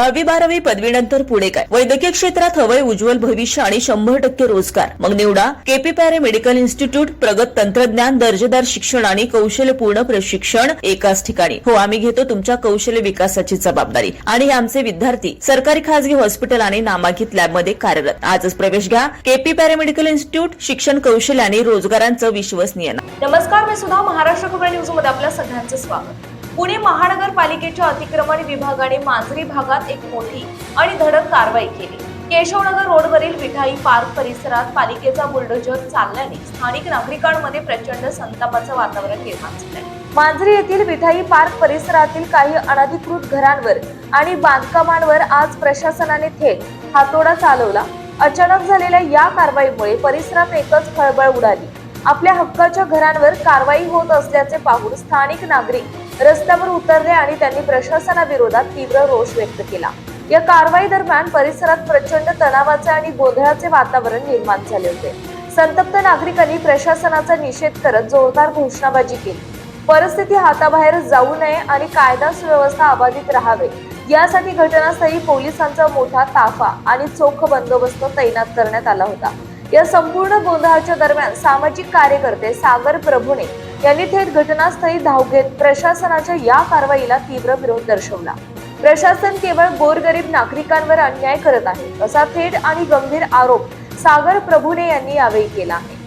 10वी-12वी पदवीनंतर पुढे काय? वैद्यकीय क्षेत्रात हवंय उज्ज्वल भविष्य आणि 100% रोजगार. मग निवडा केपी पॅरे मेडिकल इन्स्टिट्यूट. प्रगत तंत्रज्ञान, दर्जेदार शिक्षण आणि कौशल्यपूर्ण प्रशिक्षण एकाच ठिकाणी. हो, आम्ही घेतो तुमच्या कौशल्य विकासाची जबाबदारी आणि हे आमचे विद्यार्थी सरकारी खासगी हॉस्पिटल आणि नामांकित लॅबमध्ये कार्यरत. आजच प्रवेश घ्या केपी पॅरे मेडिकल इन्स्टिट्यूट. शिक्षण, कौशल्य आणि रोजगारांचं विश्वसनीय नाव. नमस्कार, मी सुद्धा महाराष्ट्र खबर न्यूज मध्ये आपल्या सगळ्यांचं स्वागत. पुणे महानगरपालिकेच्या अतिक्रमण विभागाने मांजरी भागात एक मोठी आणि धडक कारवाई केली. केशवनगर रोडवरील विठाई पार्क परिसरात पालिकेचा बुलडोझर चालल्याने स्थानिक नागरिकांमध्ये प्रचंड संतापाचं वातावरण निर्माण झालंय. मांजरी येथील विठाई पार्क परिसरातील काही अनधिकृत घरांवर आणि बांधकामांवर आज प्रशासनाने थेट हातोडा चालवला. अचानक झालेल्या या कारवाईमुळे परिसरात एकच खळबळ उडाली. आपल्या हक्काच्या घरांवर कारवाई होत असल्याचे पाहून स्थानिक नागरिक रस्त्यावर उतरले आणि त्यांनी प्रशासनाविरोधात तीव्र रोष व्यक्त केला. या कारवाई दरम्यान परिसरात प्रचंड तणावाचे आणि गोंधळाचे वातावरण निर्माण झाले होते. संतप्त नागरिकांनी प्रशासनाचा निषेध करत जोरदार घोषणाबाजी केली. परिस्थिती हाताबाहेर जाऊ नये आणि कायदा सुव्यवस्था अबाधित राहावे यासाठी घटनास्थळी पोलिसांचा मोठा ताफा आणि चोख बंदोबस्त तैनात करण्यात आला होता. या संपूर्ण गोंधळाच्या दरम्यान सामाजिक कार्यकर्ते सागर प्रभुणे यांनी थेट घटनास्थळी धाव घेत प्रशासनाच्या या कारवाईला तीव्र विरोध दर्शवला. प्रशासन केवळ गोरगरीब नागरिकांवर अन्याय करत आहे असा थेट आणि गंभीर आरोप सागर प्रभुणे यांनी यावेळी केला आहे.